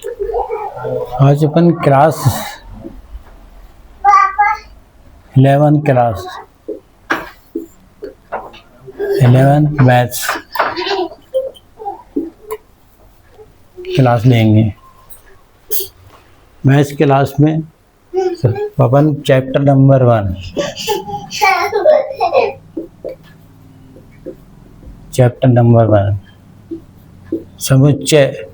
आज अपन class 11 maths class लेंगे। Maths class में अपन चैप्टर नंबर 1 समुच्चय,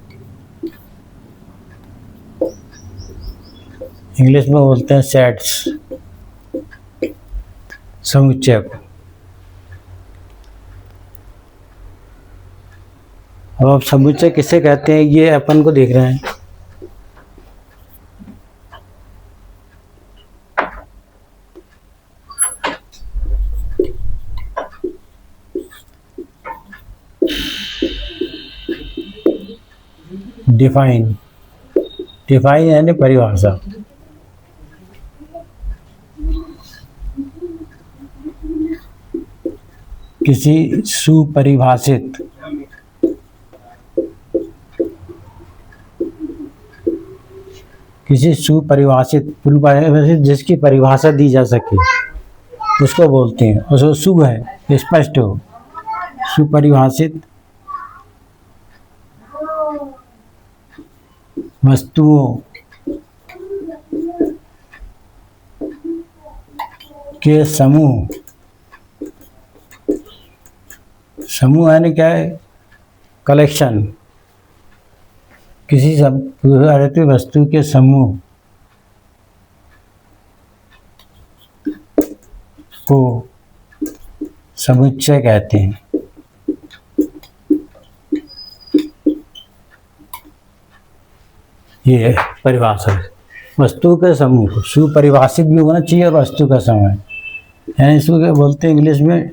इंग्लिश में बोलते हैं सेट्स, समुच्चय को। अब आप समुच्चय किसे कहते हैं ये अपन को देख रहे हैं। डिफाइन यानी परिभाषा। किसी सुपरिभाषित जिसकी परिभाषा दी जा सके उसको बोलते हैं, और जो सु है स्पष्ट हो, सुपरिभाषित वस्तुओं के समूह यानी क्या है, कलेक्शन। किसी वस्तु के समूह को समुच्चय कहते हैं। ये परिभाषा है वस्तु के समूह को, सुपरिभाषित भी होना चाहिए और वस्तु का समूह, यानी इसको क्या बोलते हैं इंग्लिश में,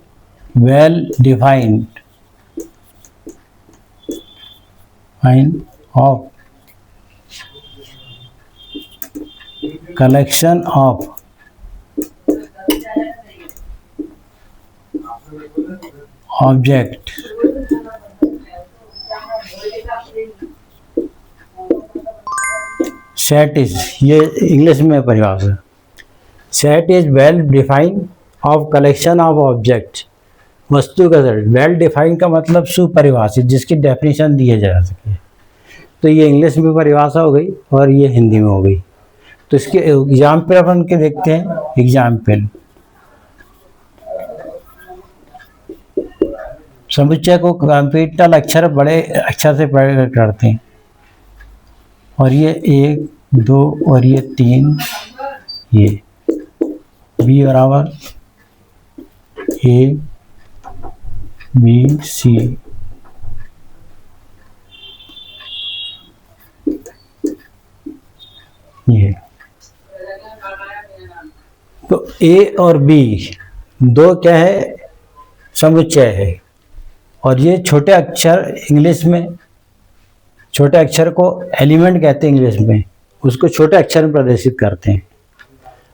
well defined of collection of object set is, ये इंग्लिश में परिभाषा, set is well defined of collection of object, वस्तु का सेट। वेल डिफाइंड का मतलब सुपरिभाषित, जिसकी डेफिनेशन दी जा सके। तो ये इंग्लिश में परिभाषा हो गई और ये हिंदी में हो गई। तो इसके एग्जाम्पल अपन के देखते हैं। एग्जाम्पल, समुच्चय को कैपिटल अक्षर बड़े अक्षर से प्रकट करते हैं, और ये 1 2 और ये 3, ये बी बराबर A B C, ये तो A और B दो क्या है, समुच्चय है। और ये छोटे अक्षर, इंग्लिश में छोटे अक्षर को एलिमेंट कहते हैं, इंग्लिश में उसको छोटे अक्षर में प्रदर्शित करते हैं।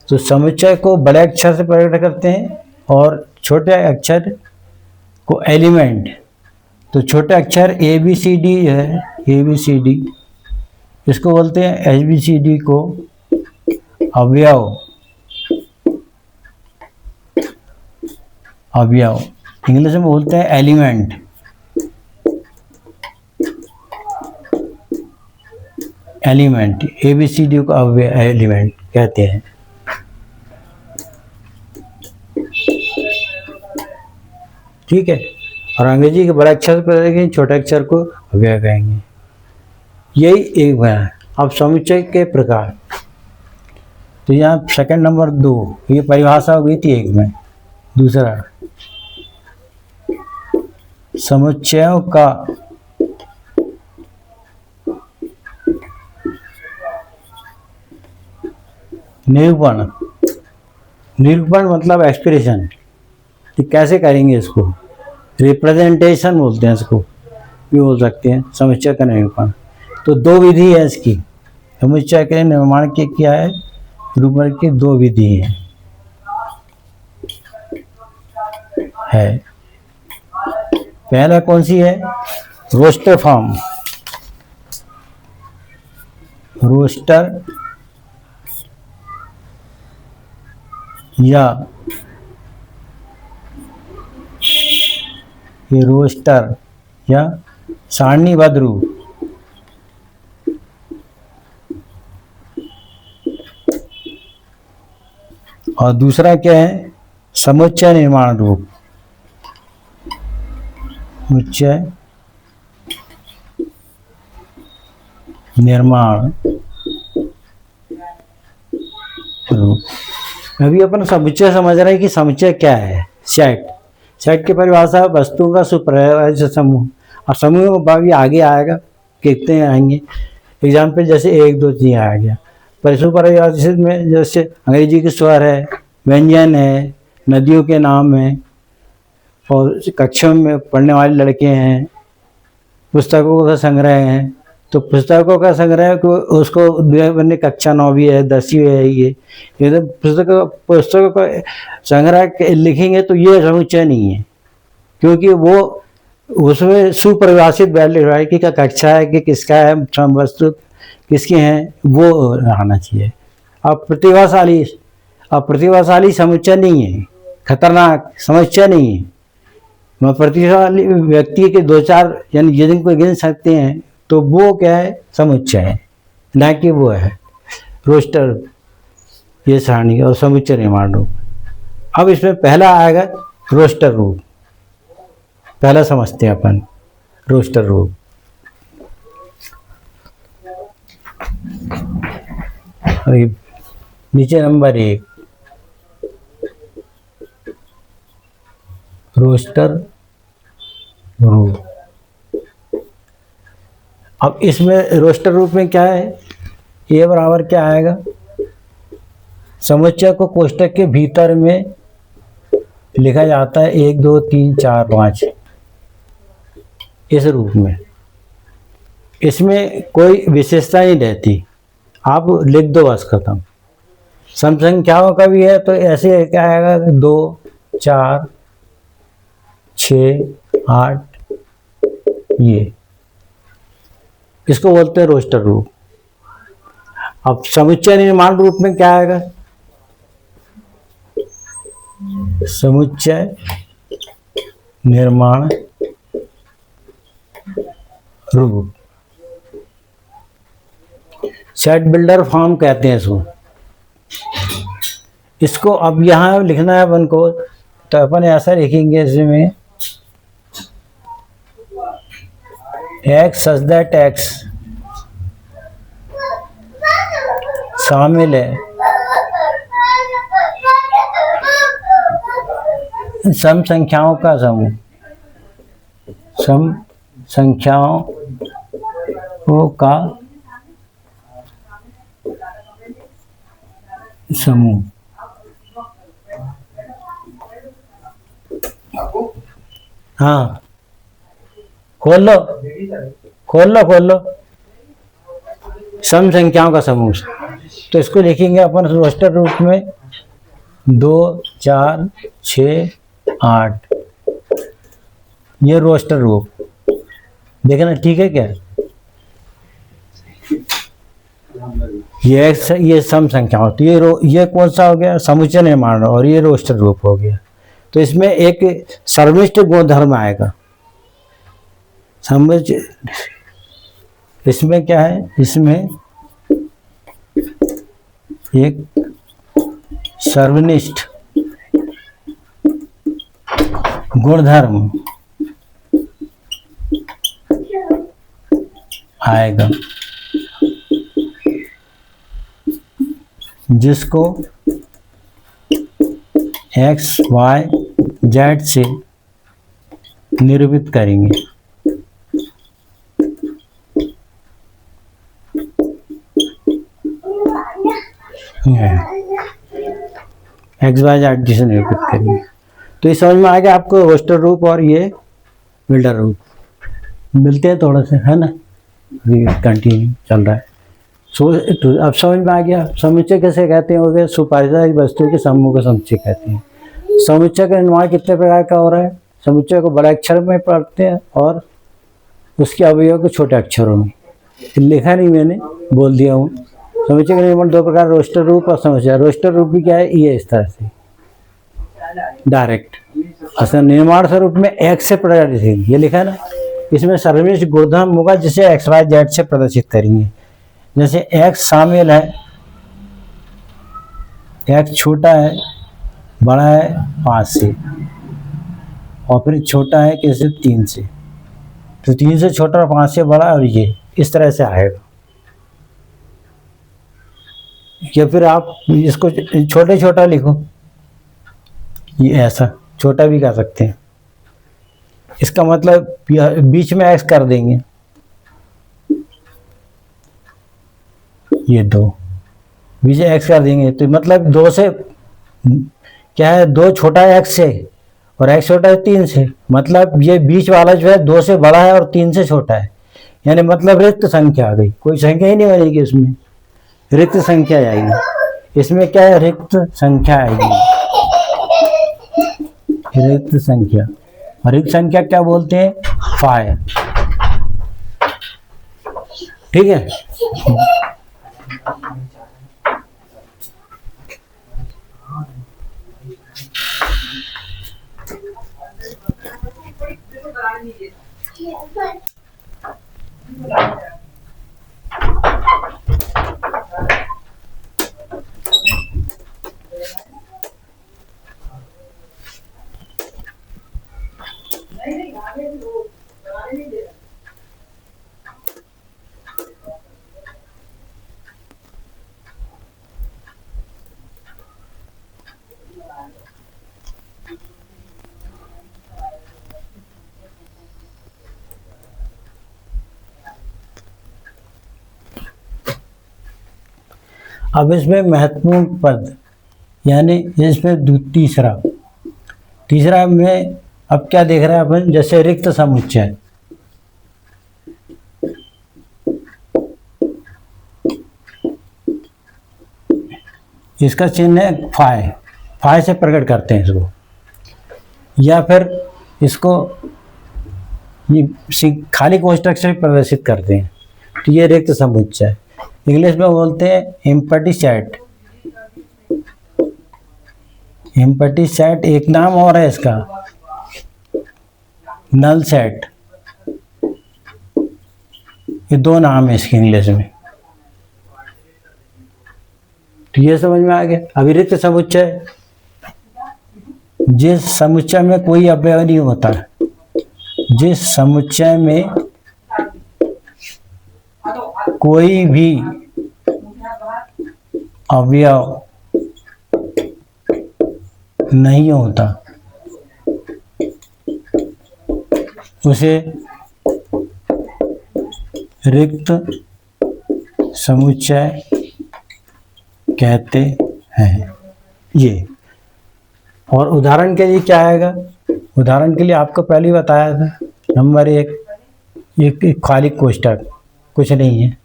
तो समुच्चय को बड़े अक्षर से प्रकट करते हैं और छोटे अक्षर को एलिमेंट। तो छोटे अक्षर ABCD है, ABCD, इसको बोलते हैं ABCD को अवयव, इंग्लिश में बोलते हैं एलिमेंट। ABCD को एलिमेंट कहते हैं। ठीक है, और अंग्रेजी के बड़े अक्षर पर कहेंगे, छोटे अक्षर को अवयव कहेंगे। यही एक बना। अब समुच्चय के प्रकार, तो यहाँ सेकंड नंबर 2, ये परिभाषा हो गई थी एक में। दूसरा, समुच्चयों का निरूपण मतलब एक्सप्रेशन। तो कैसे करेंगे इसको, रिप्रेजेंटेशन बोलते हैं, इसको भी बोल सकते हैं, समुच्चय का निरूपण। तो 2 विधि है इसकी, समुच्चय के निर्माण की क्या है, निरूपण की 2 विधि है। पहला कौन सी है, रोस्टर फॉर्म। रोस्टर या ये रोस्टर या सारणीबद्ध रूप। और दूसरा क्या है, समुच्चय निर्माण रूप। समुच्चय निर्माण रूप। अभी अपन समुच्चय समझ रहे हैं कि समुच्चय क्या है। सेट, सेट की परिभाषा वस्तुओं का सुपरिवार समूह। और समूह भी आगे आएगा, कितने आएंगे। एग्जाम्पल जैसे 1 2 3 आ गया। पर सुपरिभाषित में जैसे अंग्रेजी के स्वर है, व्यंजन है, नदियों के नाम है, और कक्षों में पढ़ने वाले लड़के हैं, पुस्तकों का संग्रह है। तो पुस्तकों का संग्रह को उसको बनने कक्षा 9वीं है, 10वीं है। ये तो पुस्तकों का संग्रह लिखेंगे तो ये समुच्चय नहीं है, क्योंकि वो उसमें सुपरिभाषित वैरायटी का कक्षा है कि किसका है, वस्तु किसके हैं, वो आना चाहिए। अब प्रतिभाशाली समुच्चय नहीं है, खतरनाक समुच्चय नहीं है। मैं प्रतिभाशाली व्यक्ति के 2-4 यानी जिनको गिन सकते हैं तो वो क्या है, समुच्चय है, ना कि वो है रोस्टर, ये सारणी और समुच्चय निर्माण रूप। अब इसमें पहला आएगा रोस्टर रूप। पहला समझते हैं अपन रोस्टर रूप। नीचे नंबर 1 रोस्टर रूप। अब इसमें रोस्टर रूप में क्या है, ए बराबर क्या आएगा, समुच्चय को कोष्टक के भीतर में लिखा जाता है 1 2 3 4 5 इस रूप में। इसमें कोई विशेषता नहीं रहती, आप लिख दो बस खत्म। सम संख्याओं का भी है तो ऐसे क्या आएगा, 2 4 6 8, ये इसको बोलते हैं रोस्टर रूप। अब समुच्चय निर्माण रूप में क्या आएगा, समुच्चय निर्माण रूप। सेट बिल्डर फॉर्म कहते हैं इसको। इसको अब यहाँ लिखना है अपन को, तो अपन ऐसा लिखेंगे इसमें एक्स सच दैट एक्स शामिल है सम संख्याओं का समूह, सम संख्याओं का समूह। हाँ खोल लो खोल लो खोल लो, सम संख्याओं का समूह। तो इसको लिखेंगे अपन रोस्टर रूप में 2 4 6 8, ये रोस्टर रूप। देखना ठीक है क्या, ये सम संख्या होती है। ये कौन सा हो गया, समुच्चय निर्माण, और ये रोस्टर रूप हो गया। तो इसमें एक सर्वनिष्ठ गुणधर्म आएगा। समुच्चय इसमें क्या है, इसमें एक सर्वनिष्ठ गुणधर्म आएगा, जिसको एक्स वाई जेड से निरूपित करेंगे। एक्स वाई जेड से निरूपित करेंगे। तो ये समझ में आ गया आपको, रोस्टर रूप और ये बिल्डर रूप। मिलते हैं थोड़ा सा, है ना, कंटिन्यू चल रहा है। तो अब समझ में आ गया समुच्चय कैसे कहते हैं, हो गए सुपरिचित वस्तुओं के समूह को समुच्चय कहते हैं। समुच्चय का निर्माण कितने प्रकार का हो रहा है, समुच्चय को बड़े अक्षर में पढ़ते हैं और उसके अवयव को छोटे अक्षरों में। लिखा नहीं मैंने, बोल दिया हूँ। समुच्चय का निर्माण दो प्रकार, रोस्टर रूप और समुच्चय। रोस्टर रूप भी क्या है, ये इस तरह से डायरेक्ट, असल निर्माण स्वरूप में एक्स से प्रदर्शित, ये लिखा है ना, इसमें सर्वनिष्ठ गुणधर्म होगा जिसे एक्स वाई जेड से प्रदर्शित करेंगे। जैसे एक्स शामिल है, एक्स छोटा है, बड़ा है 5 से, और फिर छोटा है कैसे 3 से, तो 3 से छोटा और 5 से बड़ा, और ये इस तरह से आएगा। या फिर आप इसको छोटे छोटा लिखो, ये ऐसा छोटा भी कर सकते हैं। इसका मतलब बीच में एक्स कर देंगे, ये 2 बीच में एक्स कर देंगे, तो मतलब 2 से क्या है, 2 छोटा है एक्स से और एक्स छोटा है 3 से, मतलब ये बीच वाला जो है 2 से बड़ा है और 3 से छोटा है, यानी मतलब रिक्त संख्या आ गई, कोई संख्या ही नहीं बनेगी इसमें, रिक्त संख्या आएगी। इसमें क्या है, रिक्त संख्या आएगी, रिक्त संख्या। और रिक्त संख्या क्या बोलते हैं, फाइ, ठीक है। अब इसमें महत्वपूर्ण पद, यानी इसमें तीसरा में अब क्या देख रहे हैं अपन, जैसे रिक्त समुच्चय, इसका चिन्ह है फाइ से प्रकट करते हैं इसको, या फिर इसको ये खाली कोष्ठक से प्रदर्शित करते हैं, तो ये रिक्त समुच्चय। इंग्लिश में बोलते हैं एम्प्टी सेट। एम्प्टी सेट एक नाम और है इसका, नल सेट, ये 2 नाम है इसके इंग्लिश में। तो ये समझ में आ गया। अभी रिक्त समुच्चय, जिस समुच्चय में कोई अवयव नहीं होता, जिस समुच्चय में कोई भी अवयव नहीं होता, उसे रिक्त समुच्चय कहते हैं। ये, और उदाहरण के लिए क्या आएगा, उदाहरण के लिए आपको पहले ही बताया था, नंबर 1 खाली कोष्ठक, कुछ नहीं है,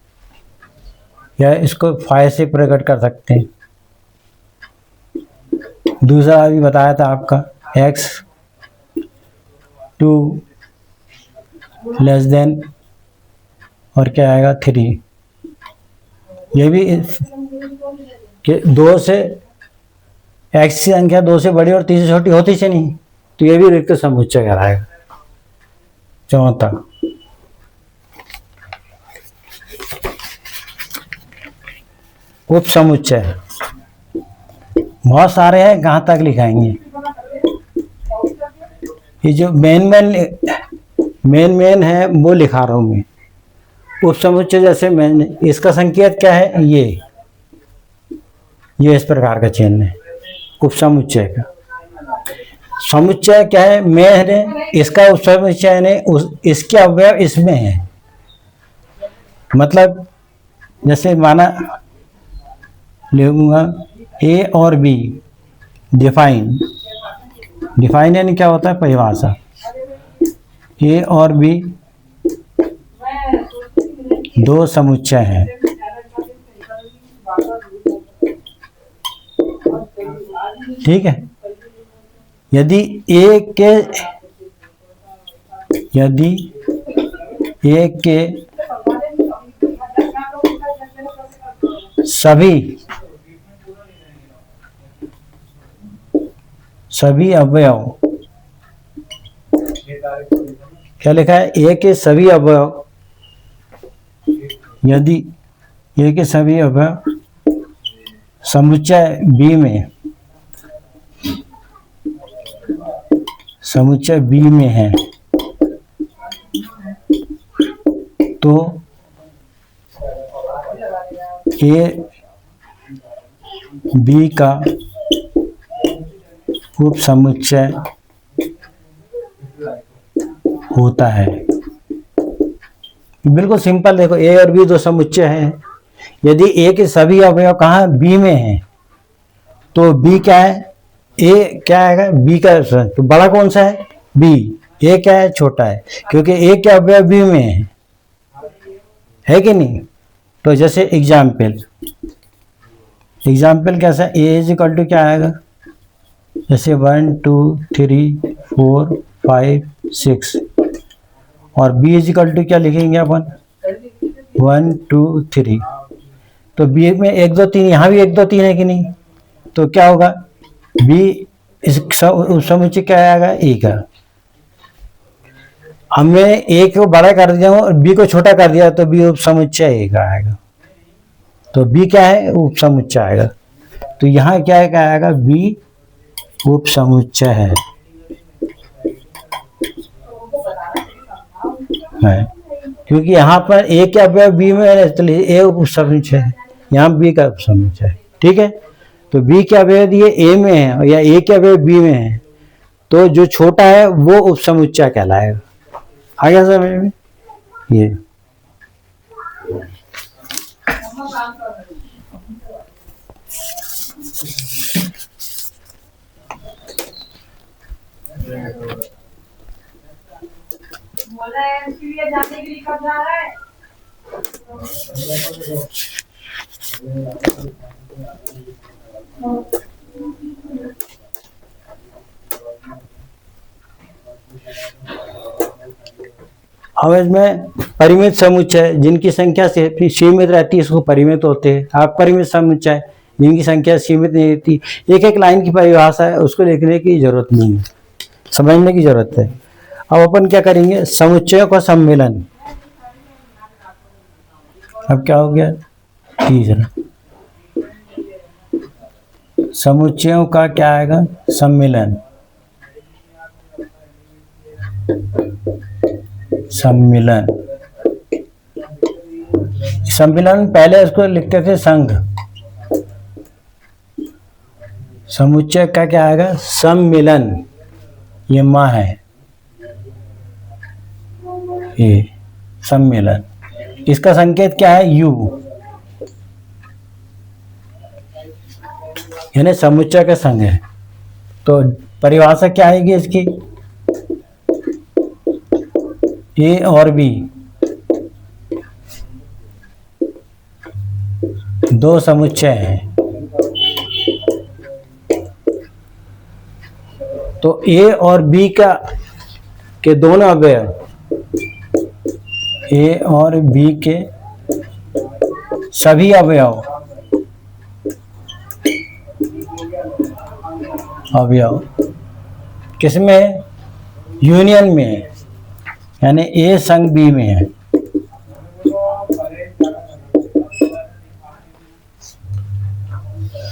या इसको फाइ से प्रकट कर सकते हैं। दूसरा अभी बताया था आपका x2 लेस देन, और क्या आएगा 3, ये भी कि 2 से x की संख्या 2 से बड़ी और 3 से छोटी होती से नहीं, तो ये भी रिक्त समुच्चय कहलाएगा। चौथा, उप समुच्चय, बहुत सारे हैं, कहाँ तक लिखाएंगे। ये जो मेन है वो लिखा रहा हूँ मैं। उप समुच्चय जैसे मैंने, इसका संकेत क्या है, ये इस प्रकार का चिन्ह है उप समुच्चय का। समुच्चय क्या है, मेन है, इसका उप समुच्चय ने इसके अवयव इसमें है। मतलब जैसे माना लिखूंगा ए और बी, डिफाइन यानी क्या होता है, परिभाषा। ए और बी 2 समुच्चय हैं, ठीक है। यदि ए के सभी अवयव, क्या लिखा है, ए के सभी अवयव, यदि ए के सभी अवयव समुच्चय बी में, समुच्चय बी में है, तो ए बी का उप समुच्चय होता है। बिल्कुल सिंपल, देखो ए और बी दो समुच्चय हैं। यदि ए के सभी अवयव कहाँ बी में हैं, तो बी क्या है, ए क्या आएगा, बी का, तो बड़ा कौन सा है, बी, ए क्या है, छोटा है, क्योंकि ए के अवयव बी में है कि नहीं। तो जैसे एग्जाम्पल कैसा, ए इज इक्वल टू क्या आएगा, जैसे 1 2 3 4 5 6, और बी इज इक्वल टू क्या लिखेंगे अपन, 1 2 3, तो बी में 1 2 3, यहाँ भी 1 2 3 है कि नहीं, तो क्या होगा, बी इस समुच्चय क्या आएगा, ए का। हमने ए को बड़ा कर दिया और बी को छोटा कर दिया, तो बी उप समुच्चय ए का आएगा, तो बी क्या है, उप समुच्चय आएगा। तो यहाँ क्या है, क्या आएगा, बी उप समुच्चय है, क्योंकि यहाँ पर ए के अवयव बी में है, इसलिए ए उप समुच्चय है, यहाँ बी का उप समुच्चय है। ठीक है, तो बी के अवयव ये ए में है या ए के अवयव बी में है, तो जो छोटा है वो उप समुच्चय कहलाएगा। आ गया समझ में ये। बोला है इसलिए जाने के लिए कब जा रहा है। अब इसमें परिमित समुच्चय, जिनकी संख्या से सीमित रहती है, इसको परिमित होते हैं। आप परिमित समुच्चय, जिनकी संख्या सीमित नहीं रहती, एक एक लाइन की परिभाषा है, उसको लिखने की जरूरत नहीं है, समझने की जरूरत है। अब अपन क्या करेंगे, समुच्चयों का सम्मेलन। अब क्या हो गया, तीसरा, समुच्चयों का क्या आएगा, सम्मेलन। सम्मेलन, सम्मेलन पहले इसको लिखते थे संघ, समुच्चय का क्या आएगा, सम्मेलन, ये माँ है, ये सम्मेलन। इसका संकेत क्या है, यू, यानी समुच्चय का संघ है। तो परिभाषा क्या आएगी इसकी, ए और बी दो समुच्चय हैं, तो ए और बी का के दोनों अवयव, ए और बी के सभी अवयव किसमें, यूनियन में है, यानी ए संग बी में है।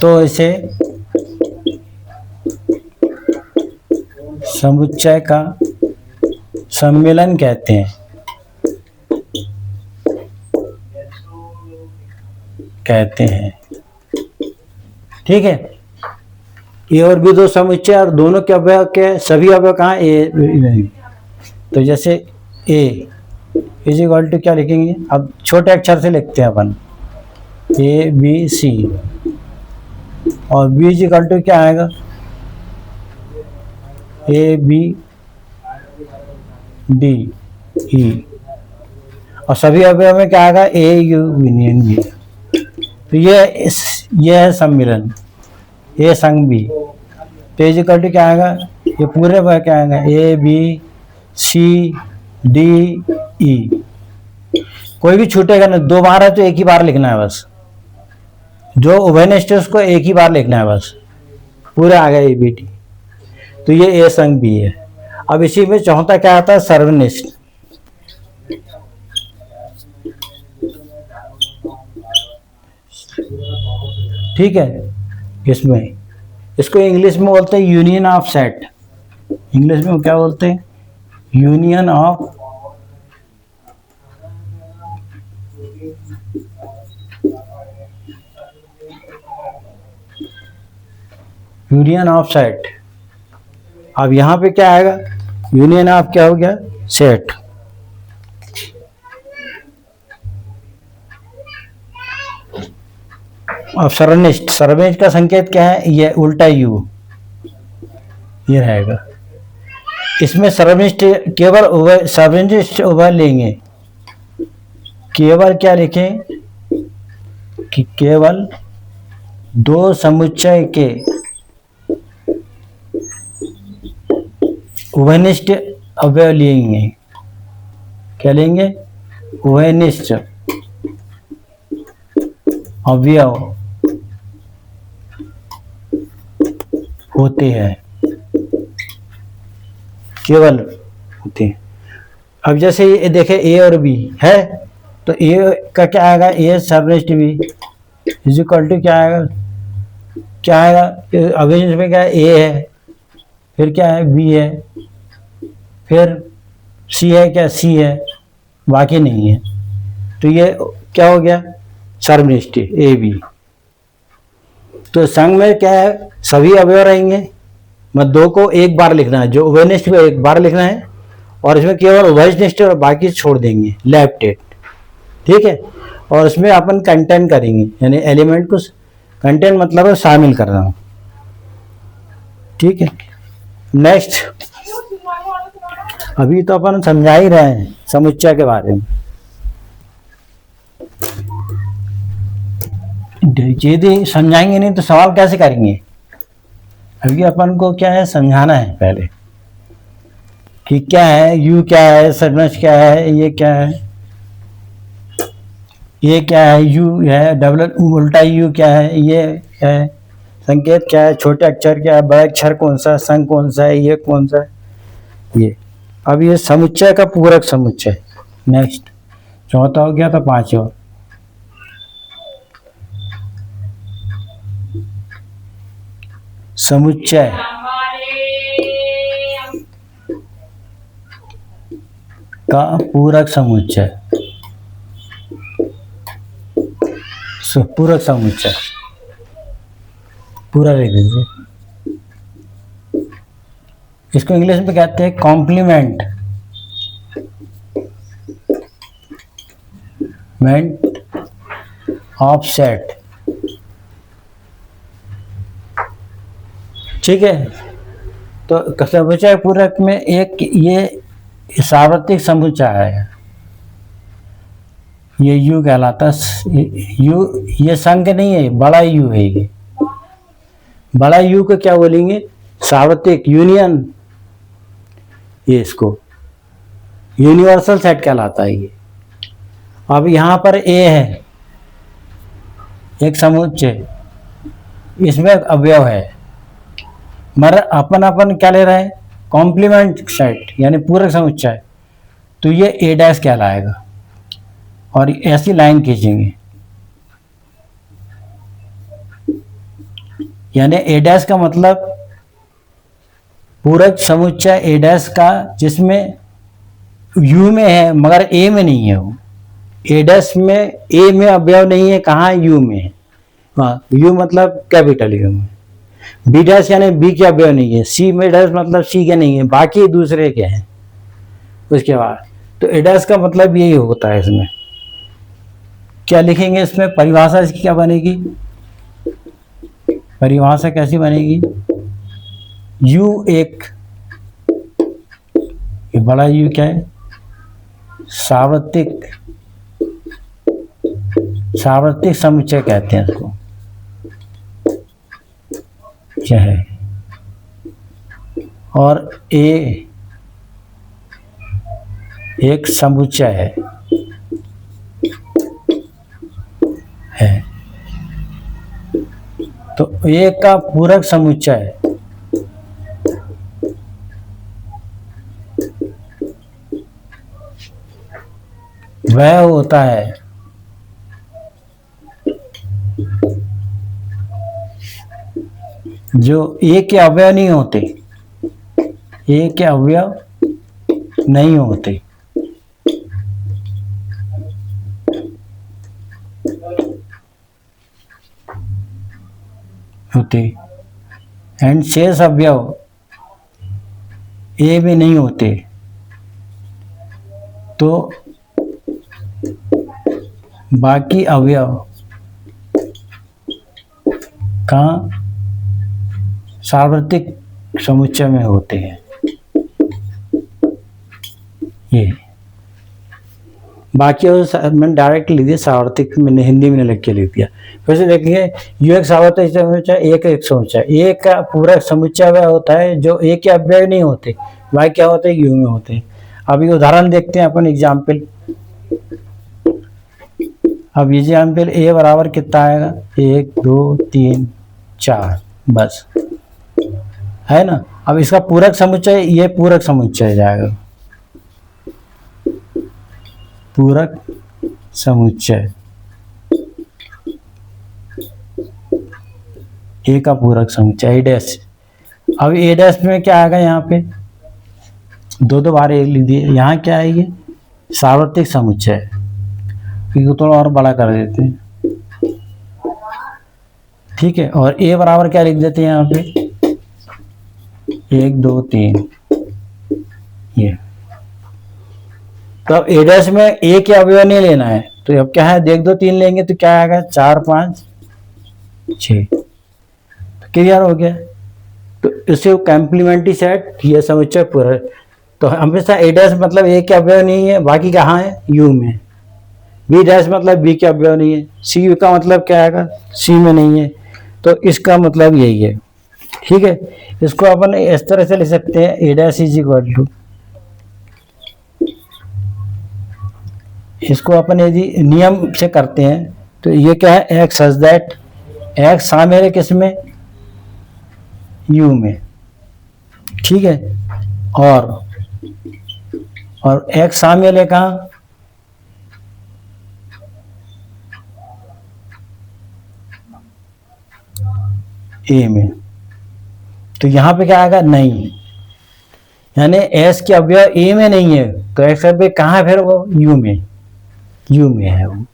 तो इसे समुच्चय का सम्मेलन कहते हैं, ठीक है। ए और बी दो समुच्चय, और दोनों के अवयव के सभी अवयव कहाँ, ए। तो जैसे ए इज इक्वल टू क्या लिखेंगे, अब छोटे अक्षर से लिखते हैं अपन, ए बी सी, और बी इज इक्वल टू क्या आएगा, ए बी डी ई, और सभी अवयव में क्या आएगा, ए यू यूनियन बी। तो ये है सम्मेलन, ए संग बी। तो इज इक्वल टू क्या आएगा, ये पूरे पर क्या आएगा, A B C D E. कोई भी छूटेगा ना, दो बार है तो एक ही बार लिखना है बस, जो उभयनिष्ठ है उसको एक ही बार लिखना है बस, पूरे आ गए ABT। तो ये ए संग बी है। अब इसी में चौथा क्या आता है, सर्वनिष्ठ। ठीक है, इसमें इसको इंग्लिश में बोलते हैं यूनियन ऑफ सेट। इंग्लिश में क्या बोलते हैं, यूनियन ऑफ सेट। अब यहां पे क्या आएगा, यूनियन ऑफ क्या हो गया, सेट। अब सर्वनिष्ठ, सर्वनिष्ठ का संकेत क्या है, ये उल्टा यू, ये रहेगा। इसमें सर्वनिष्ठ केवल उभय, सर्वनिष्ठ उभय लेंगे, केवल क्या लिखें कि केवल दो समुच्चय के उभयनिष्ठ अवयव लेंगे। क्या लेंगे, उभयनिष्ठ अवयव होते हैं, केवल होते हैं। अब जैसे ये देखें ए और बी है, तो ए का क्या आएगा, ए सर्वनिष्ठ बी इज इक्वल टू क्या आएगा, अवयनिष्ठ में क्या है, ए है, फिर क्या है, बी है, फिर सी है, क्या सी है, बाकी नहीं है। तो ये क्या हो गया, सर्वनिष्ठ ए बी। तो संघ में क्या है, सभी अवयव रहेंगे, मतलब दो को एक बार लिखना है, जो उभयनिष्ठ को एक बार लिखना है, और इसमें केवल उभयनिष्ठ और बाकी छोड़ देंगे लेफ्ट एट। ठीक है, और इसमें अपन कंटेंट करेंगे, यानी एलिमेंट को, कंटेंट मतलब है शामिल कर रहा हूं। ठीक है, नेक्स्ट, अभी तो अपन समझा ही रहे हैं समुच्चय के बारे में। यदि समझाएंगे नहीं तो सवाल कैसे करेंगे। अभी अपन को क्या है, समझाना है पहले कि क्या है, यू क्या है, सर्वनिष्ठ क्या है, ये क्या है, ये क्या है, यू है, डबल उल्टा यू क्या है, ये क्या है, संकेत क्या है, छोटे अक्षर क्या है, बड़े अक्षर कौन सा, संघ कौन सा है, ये कौन सा है, ये। अब ये समुच्चय का पूरक समुच्चय। नेक्स्ट, चौथा हो गया, तो पांचवा समुच्चय का पूरक समुच्चय। पूरक समुच्चय पूरा लिख दीजिए। इसको इंग्लिश में कहते हैं कॉम्प्लीमेंट ऑफ सेट। ठीक है, तो समुच्चय पूरक में एक ये सार्वत्रिक समुच्चय है, ये यू कहलाता है। यू ये संघ नहीं है, बड़ा यू है। ये बड़ा यू को क्या बोलेंगे, सार्वत्रिक यूनियन। ये इसको यूनिवर्सल सेट कहलाता है ये। अब यहाँ पर ए है, एक समुच्चय, इसमें अवयव है, मगर अपन क्या ले रहे हैं, कॉम्प्लीमेंट सेट यानी पूरक समुच्चय। तो ये ए डैश कहलाएगा, और ऐसी लाइन खींचेंगे, यानी ए डैश का मतलब पूरक समुच्चय ए डैश का, जिसमें यू में है मगर ए में नहीं है। वो ए डैश में, ए में अवयव नहीं है, कहाँ, यू में है। हाँ, यू मतलब कैपिटल यू में। बी डैश यानी बी के अवयव नहीं है। सी में डैश मतलब सी के नहीं है, बाकी दूसरे के हैं। उसके बाद तो ए डैश का मतलब यही होता है। इसमें क्या लिखेंगे, इसमें परिभाषा इसकी क्या बनेगी, परिभाषा कैसी बनेगी, यू एक, ये बड़ा यू क्या है, सार्वत्रिक समुच्चय कहते हैं इसको। क्या है, और ए एक समुच्चय है। तो ए का पूरक समुच्चय वह होता है जो ए के अवयव नहीं होते, ए के अवयव नहीं होते। एंड शेष अवयव ए में नहीं होते, तो बाकी अवयव कहाँ सार्वत्रिक समुच्चय में होते हैं। ये बाकी मैंने डायरेक्ट लिख दिया, सार्वत्रिक मैंने हिंदी में लिख के लिख दिया। फिर से देखेंगे, यू एक सार्वत्रिक समुच्चय, एक समुच्चय। ए का पूरा समुच्चय वह होता है जो ए के अव्यय नहीं होते, वह क्या होते हैं, यू में होते हैं। अब ये उदाहरण देखते हैं अपन एग्जाम्पल। अब एग्जाम्पल ए बराबर कितना आएगा, 1 2 3 4 बस, है ना। अब इसका पूरक समुच्चय, ये पूरक समुच्चय जाएगा, पूरक समुच्चय ए का पूरक समुच्चय ए डैश। अब ए डैश में क्या आएगा, यहाँ पे दो बार एक लिख दिए, यहाँ क्या आएगी, सार्वत्रिक समुच्चय। इसको थोड़ा और बड़ा कर देते हैं, ठीक है। और ए बराबर क्या लिख देते हैं यहाँ पे, 1 2 3 ये। तो अब ए डैश में ए के अवयव नहीं लेना है, तो अब क्या है, 1 2 3 लेंगे तो क्या आएगा, 4 5 6, तो क्लियर हो गया। तो इससे कॉम्प्लीमेंट्री सेट, ये समुच्चय पूरा। तो हमेशा ए डैश मतलब ए के अवयव नहीं है, बाकी कहाँ है, यू में। बी डैश मतलब बी के अवयव नहीं है, सी का मतलब क्या आएगा, सी में नहीं है। तो इसका मतलब यही है, ठीक है। इसको अपन इस तरह से लिख सकते हैं, ए डैश इज इक्वल टू, इसको अपन यदि नियम से करते हैं तो ये क्या है, एक्स सच दैट, एक्स शामिल है किसमें, यू में, ठीक है। और एक्स शामिल है कहाँ, ए में। तो यहाँ पे क्या आएगा, नहीं, यानी एस के अवयव ए में नहीं है, तो एक्स अवयव कहाँ है फिर, वो यू में, यू में है, वो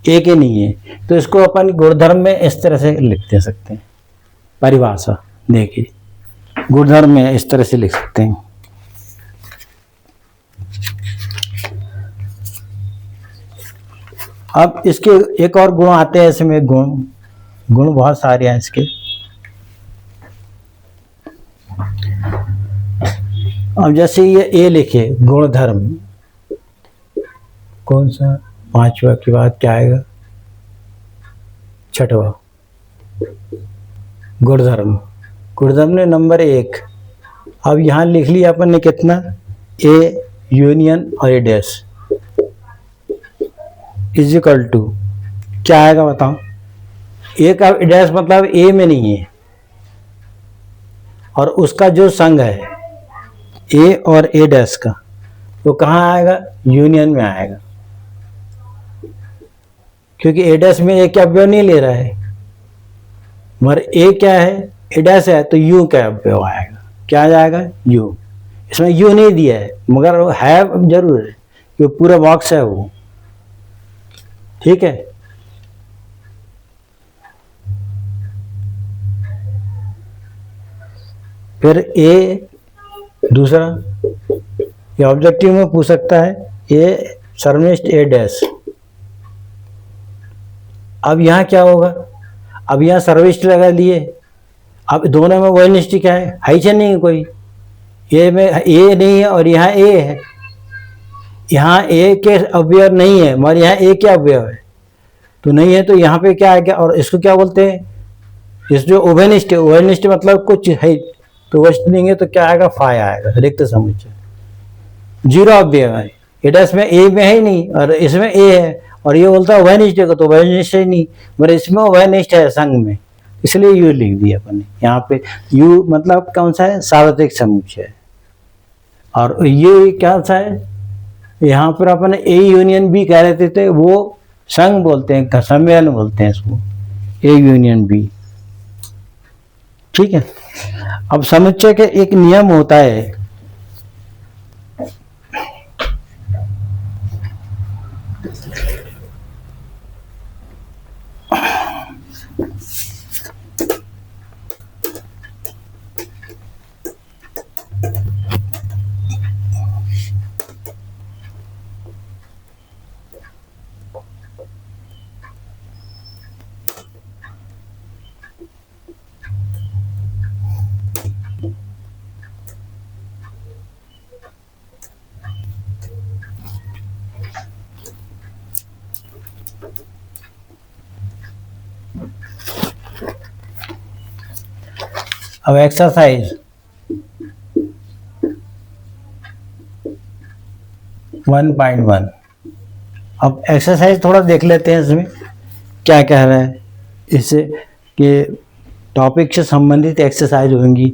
ए के नहीं है। तो इसको अपन गुणधर्म में इस तरह से लिख दे सकते हैं, परिभाषा देखिए, गुणधर्म में इस तरह से लिख सकते हैं। अब इसके एक और गुण आते हैं इसमें, गुण बहुत सारे हैं इसके। अब जैसे ये ए लिखे, गुणधर्म, कौन सा, 5वां के बाद क्या आएगा, 6वां, गुणधर्म। गुणधर्म ने नंबर 1। अब यहाँ लिख लिया अपन ने कितना, ए यूनियन और ए डैश इज इक्वल टू, क्या आएगा बताओ, ए का डैश मतलब ए में नहीं है, और उसका जो संघ है ए और ए डैश का, वो कहाँ आएगा, यूनियन में आएगा, क्योंकि ए डैश में ए का अवयव नहीं ले रहा है, मगर ए क्या है, ए डैश है, तो यू का अवयव आएगा, क्या जाएगा, यू। इसमें यू नहीं दिया है, मगर वो है जरूर है, ये पूरा बॉक्स है वो, ठीक है। फिर ए दूसरा, ये ऑब्जेक्टिव में पूछ सकता है, ए सर्वनिष्ठ ए डैश। अब यहाँ क्या होगा, अब यहाँ सर्वनिष्ठ लगा लिए, अब दोनों में वही निष्ठ क्या है, हाइचे नहीं है कोई, ए में ए नहीं है और यहाँ ए है, यहाँ ए के अवयव नहीं है मगर यहाँ ए के अवयव है, तो नहीं है, तो यहाँ पे क्या आ गया, और इसको क्या बोलते हैं, इस जो उभयनिष्ठ है, उभयनिष्ठ मतलब कुछ है, तो वस्तु लेंगे तो क्या आएगा, फाय आएगा, रिक्त समुच्चय, 0 अवयव है। ए डैश में ए में है ही नहीं, और इसमें ए है, और ये बोलता है उभयनिष्ठ को, तो उभयनिष्ठ ही नहीं, मगर इसमें उभयनिष्ठ है संघ में, इसलिए यू लिख दिया अपन ने यहाँ पे। यू मतलब कौन सा है, सार्वत्रिक समुच्चय। और ये क्या सा है, यहाँ पर अपन ए यूनियन बी कह रहे थे, वो संघ बोलते हैं, सम्मेलन बोलते हैं इसको, ए यूनियन बी। ठीक है। अब समुच्चय के एक नियम होता है, अब एक्सरसाइज 1.1। अब एक्सरसाइज थोड़ा देख लेते हैं, इसमें क्या कह रहा है। इससे कि टॉपिक से संबंधित एक्सरसाइज होंगी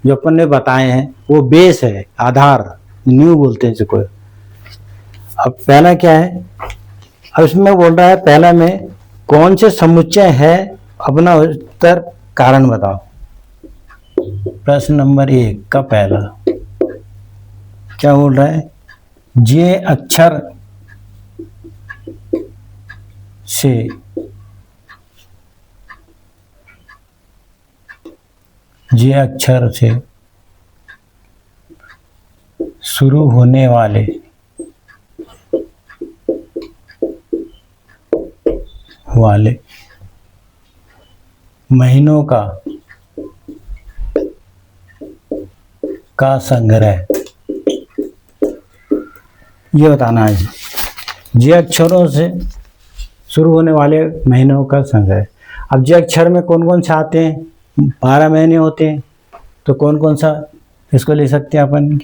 जो अपन ने बताए हैं, वो बेस है, आधार, न्यू बोलते हैं इसको। अब पहला क्या है, अब इसमें बोल रहा है पहला में कौन से समुच्चय है, अपना उत्तर कारण बताओ। प्रश्न नंबर 1 का पहला क्या बोल रहा है, जे अक्षर से शुरू होने वाले महीनों का संग्रह, ये बताना है। जे अक्षरों से शुरू होने वाले महीनों का संग्रह। अब जे अक्षर में कौन कौन से आते हैं, 12 महीने होते हैं, तो कौन कौन सा इसको ले सकते हैं अपन।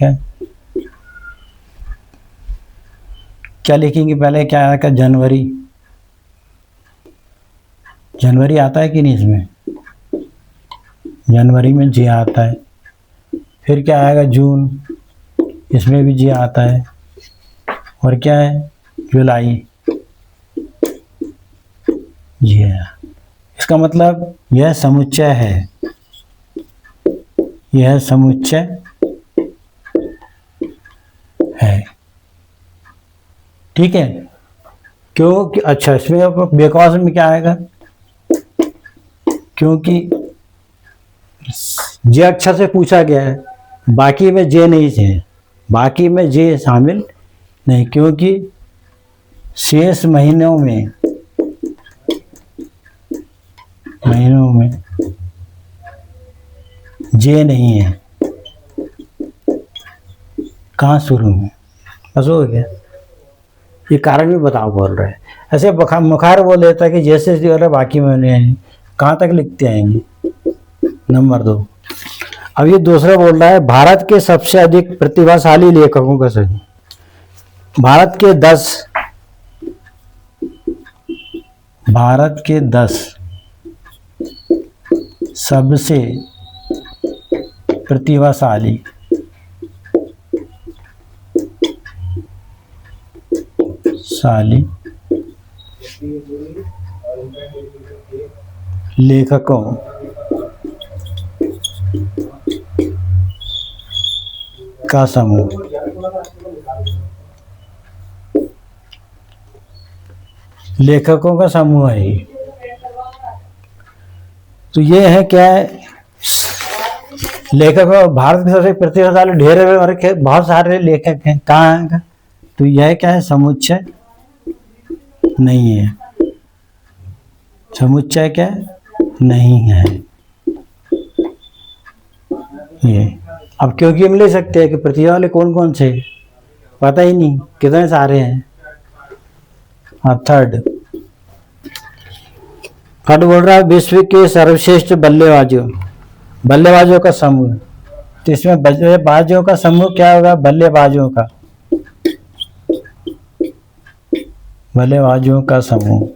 क्या लिखेंगे पहले, क्या आएगा, जनवरी आता है कि नहीं, इसमें जनवरी में जे आता है। फिर क्या आएगा, जून, इसमें भी जे आता है। और क्या है, जुलाई, जी हाँ। इसका मतलब यह समुच्चय है, यह समुच्चय है। ठीक है। क्योंकि अच्छा, इसमें बिकॉज में क्या आएगा, क्योंकि जे अक्षर से पूछा गया है, बाकी में जे नहीं है, बाकी में जे शामिल नहीं, क्योंकि शेष महीनों में जे नहीं है। कहाँ शुरू में, बस हो गया। ये कारण भी बताओ बोल रहे हैं। ऐसे मुखार बोल देता है कि जैसे जो है बाकी में नहीं आएंगे, कहाँ तक लिखते आएंगे। नंबर 2। अब ये दूसरा बोल रहा है, भारत के सबसे अधिक प्रतिभाशाली लेखकों का सही। भारत के 10 सबसे प्रतिभाशाली लेखकों का समूह। लेखकों का समूह है ये। तो ये है क्या है, लेखक, भारत के सबसे प्रतिभाशाली ढेर और बहुत सारे लेखक हैं। कहाँ है, तो यह क्या है, समुच्चय नहीं है, समुच्चय क्या नहीं है ये। अब क्योंकि हम ले सकते हैं कि प्रतिभा वाले कौन कौन से, पता ही नहीं, कितने सारे हैं। हाँ, थर्ड बोल रहा है, विश्व के सर्वश्रेष्ठ बल्लेबाजों का समूह। तो इसमें बल्लेबाजों का समूह क्या होगा, बल्लेबाजों का समूह,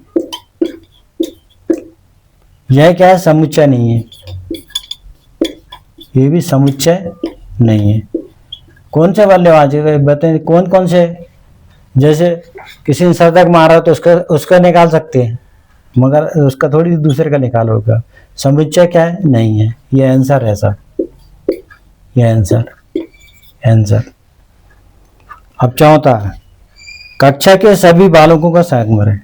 यह क्या है? समुच्चय नहीं है, ये भी समुच्चय नहीं है। कौन से बल्लेबाज बताएं, कौन कौन से? जैसे किसी ने शतक मारा तो उसका निकाल सकते हैं, मगर उसका थोड़ी दूसरे का निकालोगा। समुच्चय क्या है? नहीं है। ये आंसर है सर, ये आंसर। अब चौथा, कक्षा के सभी बालकों का संग्रह है।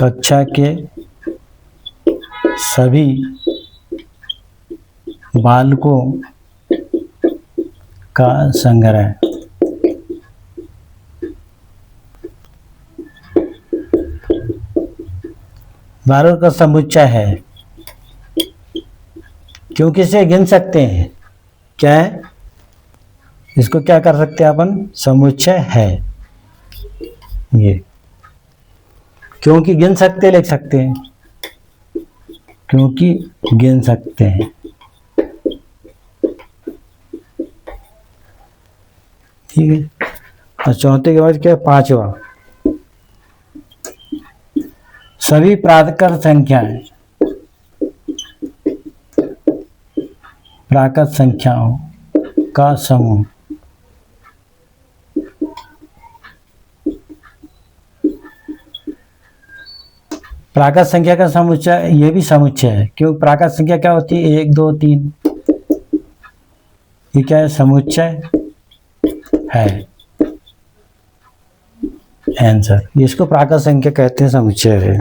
कक्षा के सभी बालकों का संग्रह। बालकों का समुच्चय है, क्योंकि इसे गिन सकते हैं। क्या है? इसको क्या कर सकते हैं अपन? समुच्चय है ये, क्योंकि गिन सकते लिख सकते हैं, क्योंकि गिन सकते हैं। ठीक है। और चौथे के बाद क्या? पांचवा, सभी प्राकृत संख्याएं, प्राकृत संख्याओं का समूह। प्राकृत संख्या का समुच्चय, ये भी समुच्चय है, क्यों? प्राकृत संख्या क्या होती है? 1 2 3, ये क्या है? समुच्चय है। आंसर। इसको प्राकृत संख्या कहते हैं, समुच्चय है।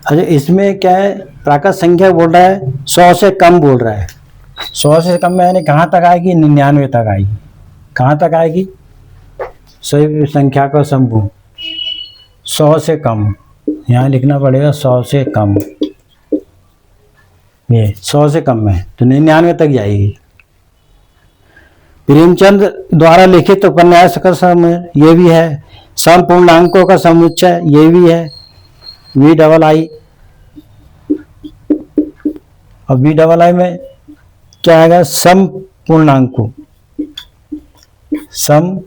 अच्छा, इसमें क्या है? प्राकृत संख्या बोल रहा है 100 से कम बोल रहा है। 100 से कम यानी कहाँ तक आएगी? 99 तक आएगी। कहाँ तक आएगी? सभी संख्या का समूह 100 से कम, यहाँ लिखना पड़ेगा 100 से कम। ये 100 से कम है तो 99 तक जाएगी। प्रेमचंद द्वारा लिखित उपन्यास का समूह ये भी है। समपूर्णांकों का समुच्चय ये भी है, VII। और VII में क्या आएगा? समपूर्णांकों, समपूर्णांकों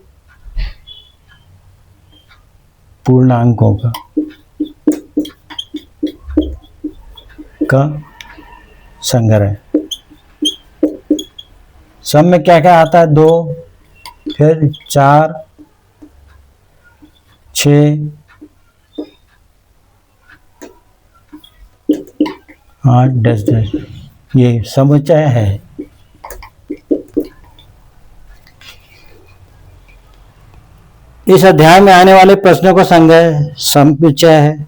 का संग्रह। सम में क्या क्या आता है? 2, फिर 4, 6, 8, 10, ये समुच्चय है। इस अध्याय में आने वाले प्रश्नों का संग्रह समुच्चय है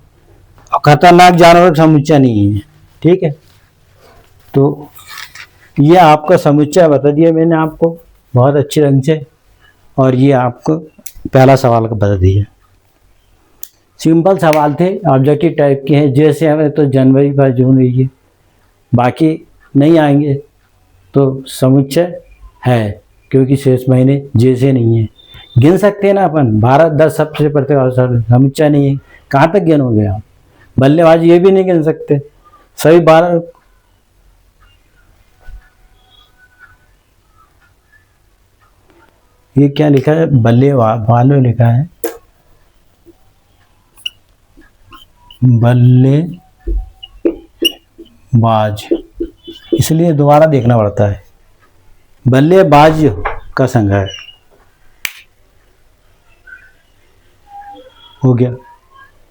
और खतरनाक जानवरों का समुच्चय नहीं है। ठीक है, तो ये आपका समुच्चय बता दिया मैंने आपको बहुत अच्छे ढंग से, और ये आपको पहला सवाल का बता दिया। सिंपल सवाल थे, ऑब्जेक्टिव टाइप के हैं। जैसे हमें तो जनवरी पर जून रही, बाकी नहीं आएंगे तो समुच्चय है, क्योंकि शेष महीने जैसे नहीं है। गिन सकते हैं ना अपन, भारत 10 सबसे पढ़ते समुच्चय नहीं है, कहाँ तक गिनोगे आप? बल्लेबाजी ये भी नहीं गिन सकते। सभी 12, ये क्या लिखा है? बल्लेबाज लिखा है, बल्लेबाज, इसलिए दोबारा देखना पड़ता है। बल्लेबाज का संग्रह हो गया,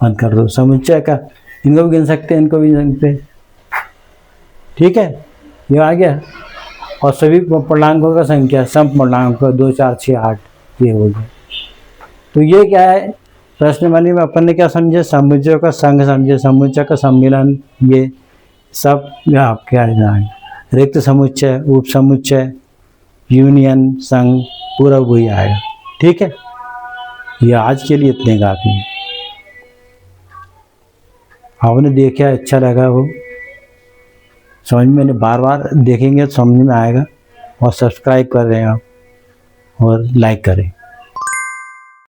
बंद कर दो। समुच्चय का इनको भी गिन सकते हैं, इनको भी गिन सकते हैं। ठीक है, ये आ गया। और सभी पूर्णांकों का संख्या, सम पूर्णांक 2 4 6 8, ये हो गया। तो ये क्या है? प्रश्न वाली में अपन ने क्या समझे? समुच्चय का संघ समझे, समुच्चय का सम्मिलन, ये सब आपके आ जाएंगे। रिक्त समुच्चय, उप समुच्चय, यूनियन, संघ, पूरा वही आएगा। ठीक है, ये आज के लिए इतने काफी है। आपने देखा, अच्छा लगा वो समझ में, बार बार देखेंगे तो समझ में आएगा। और सब्सक्राइब कर रहे हैं आप और लाइक करें।